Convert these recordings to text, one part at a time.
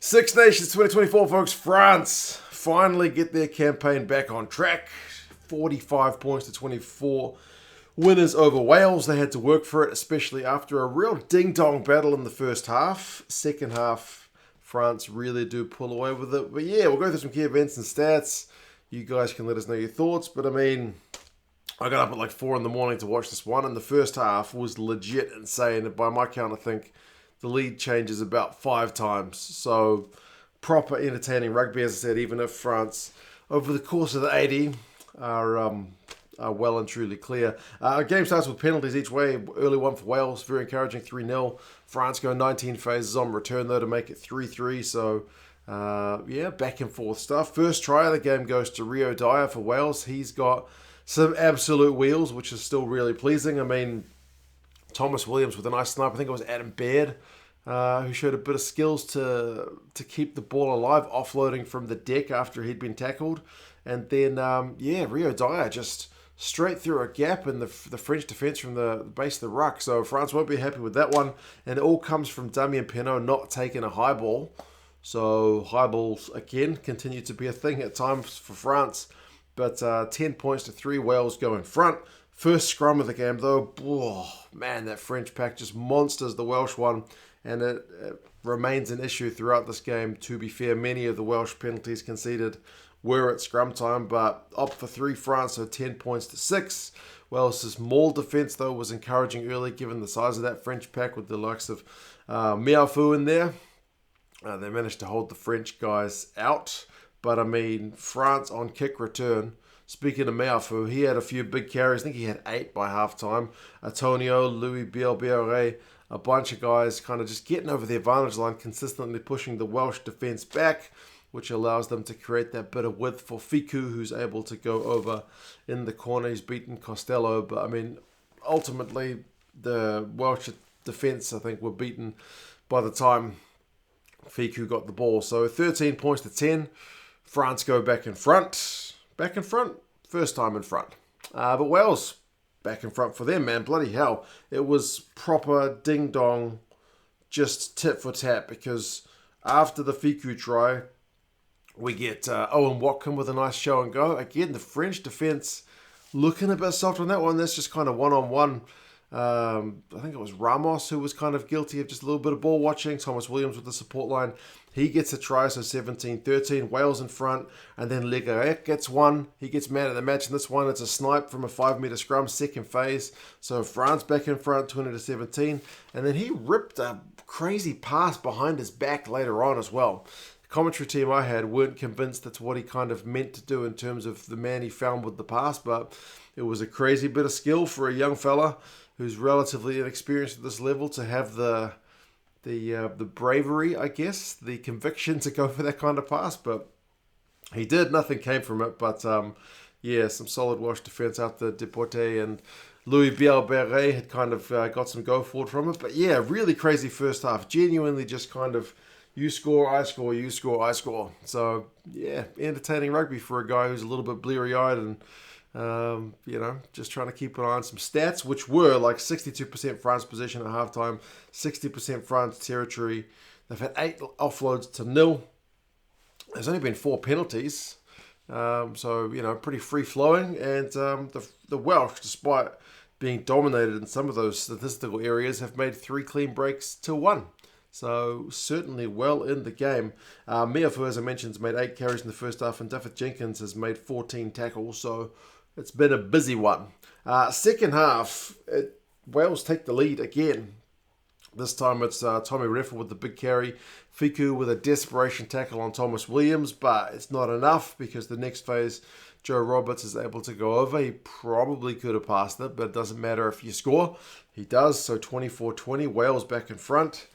Six Nations 2024, folks. France finally get their campaign back on track. 45 points to 24 winners over Wales. They had to work for it, especially after a real ding-dong battle in the first half. Second half, France really do pull away with it. But yeah, we'll go through some key events and stats. You guys can let us know your thoughts. But I mean, I got up at like 4 in the morning to watch this one, and the first half was legit insane. And by my count, I think the lead changes about 5 times. So proper entertaining rugby, as I said, even if France, over the course of the 80, are well and truly clear. Game starts with penalties each way. Early one for Wales, very encouraging, 3-0. France go 19 phases on return, though, to make it 3-3. So, yeah, back and forth stuff. First try of the game goes to Dyer for Wales. He's got some absolute wheels, which is still really pleasing. I mean, Thomas Williams with a nice snipe. I think it was Adam Baird who showed a bit of skills to keep the ball alive, offloading from the deck after he'd been tackled. And then, Dyer just straight through a gap in the French defence from the base of the ruck. So France won't be happy with that one. And it all comes from Damian Penaud not taking a high ball. So high balls, again, continue to be a thing at times for France. But 10 points to 3, Wales go in front. First scrum of the game, though, man, that French pack just monsters the Welsh one. And it remains an issue throughout this game. To be fair, many of the Welsh penalties conceded were at scrum time, but up for 3 France, so 10 points to 6. Wales' maul defence, though, was encouraging early, given the size of that French pack with the likes of Miafu in there. They managed to hold the French guys out. But, I mean, France on kick return. Speaking of Miafu, he had a few big carries. I think he had 8 by halftime. Antonio, Louis, Bielle-Biarrey, a bunch of guys kind of just getting over the advantage line, consistently pushing the Welsh defence back, which allows them to create that bit of width for Fickou, who's able to go over in the corner. He's beaten Costelow. But, I mean, ultimately, the Welsh defence, I think, were beaten by the time Fickou got the ball. So 13 points to 10. France go back in front. Back in front. First time in front. But Wales, back in front for them, man. Bloody hell. It was proper ding-dong, just tit for tat, because after the Fickou try, we get Owen Watkin with a nice show and go. Again, the French defence looking a bit soft on that one. That's just kind of one-on-one. I think it was Ramos who was kind of guilty of just a little bit of ball watching. Thomas Williams with the support line. He gets a try, so 17-13. Wales in front. And then Legarec gets one. He gets man of the match in this one. It's a snipe from a 5-metre scrum, second phase. So France back in front, 20-17. And then he ripped a crazy pass behind his back later on as well. The commentary team I had weren't convinced that's what he kind of meant to do in terms of the man he found with the pass. But it was a crazy bit of skill for a young fella who's relatively inexperienced at this level to have the bravery, I guess, the conviction to go for that kind of pass. But he did. Nothing came from it. But, some solid Welsh defence after Depoortere and Louis Bielle-Biarrey had kind of got some go forward from it. But, yeah, really crazy first half. Genuinely just kind of you score, I score, you score, I score. So, yeah, entertaining rugby for a guy who's a little bit bleary-eyed and just trying to keep an eye on some stats, which were like 62% France possession at halftime, 60% France territory. They've had 8 offloads to 0. There's only been 4 penalties. Pretty free-flowing. And the Welsh, despite being dominated in some of those statistical areas, have made 3 clean breaks to 1. So certainly well in the game. Miafu, as I mentioned, has made 8 carries in the first half, and Dafydd Jenkins has made 14 tackles. So it's been a busy one. Second half, Wales take the lead again. This time it's Tommy Reffell with the big carry. Fickou with a desperation tackle on Thomas Williams, but it's not enough because the next phase, Joe Roberts is able to go over. He probably could have passed it, but it doesn't matter if you score. He does, so 24-20, Wales back in front.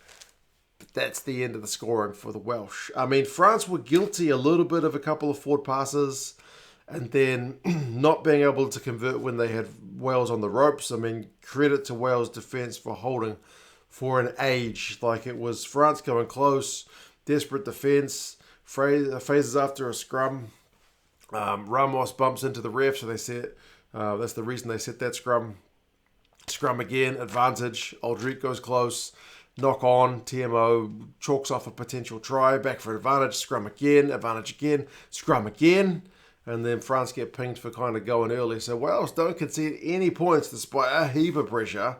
But that's the end of the scoring for the Welsh. I mean, France were guilty a little bit of a couple of forward passes, and then not being able to convert when they had Wales on the ropes. I mean, credit to Wales' defence for holding for an age. Like, it was France going close, desperate defence, phases after a scrum. Ramos bumps into the ref, so they set. That's the reason they set that scrum. Scrum again, advantage. Aldrit goes close. knock on, TMO chalks off a potential try, back for advantage, advantage again, scrum again. And then France get pinged for kind of going early. So Wales don't concede any points despite a heap of pressure.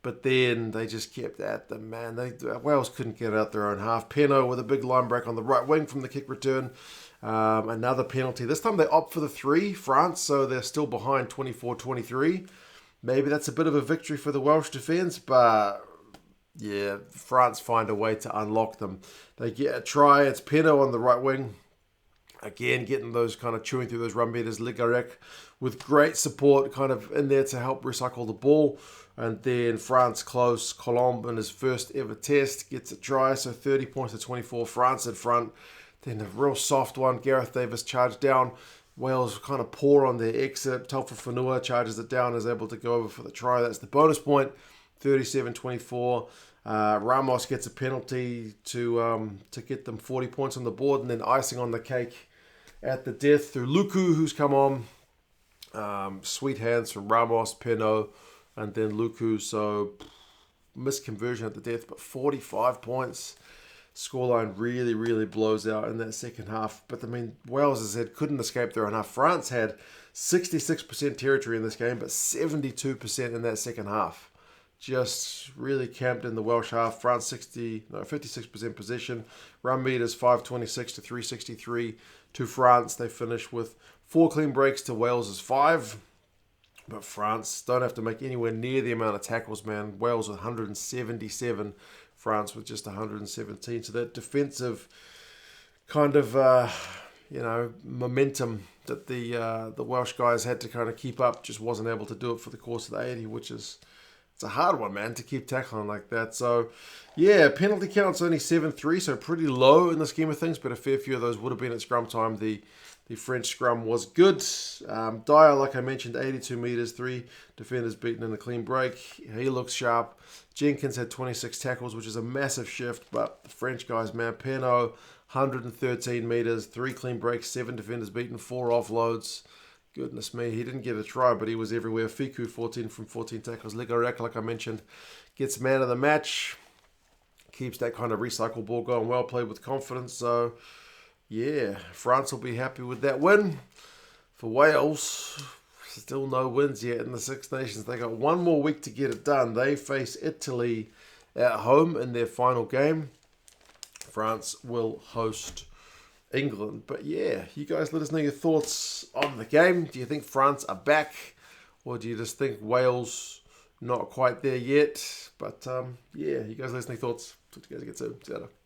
But then they just kept at them, man. Wales couldn't get out their own half. Penaud with a big line break on the right wing from the kick return. Another penalty. This time they opt for the 3, France, so they're still behind 24-23. Maybe that's a bit of a victory for the Welsh defence, but yeah, France find a way to unlock them. They get a try. It's Penaud on the right wing. Again, getting those kind of chewing through those run beaters. Gareth with great support kind of in there to help recycle the ball. And then France close. Colombe in his first ever test gets a try. So 30 points to 24. France in front. Then a real soft one. Gareth Davies charged down. Wales kind of poor on their exit. Fickou charges it down, is able to go over for the try. That's the bonus point. 37-24. Ramos gets a penalty to get them 40 points on the board, and then icing on the cake at the death through Fickou, who's come on. Sweet hands from Ramos, Penaud, and then Fickou. So misconversion at the death, but 45 points. Scoreline really, really blows out in that second half. But I mean, Wales, as I said, couldn't escape their own half. France had 66% territory in this game, but 72% in that second half. Just really camped in the Welsh half. France 56% possession. Run meters 526 to 363 to France. They finish with 4 clean breaks to Wales' 5. But France don't have to make anywhere near the amount of tackles, man. Wales with 177. France with just 117. So that defensive kind of, momentum that the Welsh guys had to kind of keep up just wasn't able to do it for the course of the 80, which is... It's a hard one, man, to keep tackling like that. So, yeah, penalty count's only 7-3, so pretty low in the scheme of things, but a fair few of those would have been at scrum time. The French scrum was good. Dyer, like I mentioned, 82 metres, 3 defenders beaten in a clean break. He looks sharp. Jenkins had 26 tackles, which is a massive shift, but the French guys, man, Penaud, 113 metres, 3 clean breaks, 7 defenders beaten, 4 offloads. Goodness me, he didn't get a try, but he was everywhere. Fickou, 14 from 14 tackles. Gareth, like I mentioned, gets man of the match. Keeps that kind of recycle ball going well, played with confidence. So, yeah, France will be happy with that win. For Wales, still no wins yet in the Six Nations. They got one more week to get it done. They face Italy at home in their final game. France will host England. But yeah, you guys let us know your thoughts on the game. Do you think France are back, or do you just think Wales not quite there yet? But yeah, you guys let us know your thoughts. Talk to you guys again soon. See you later.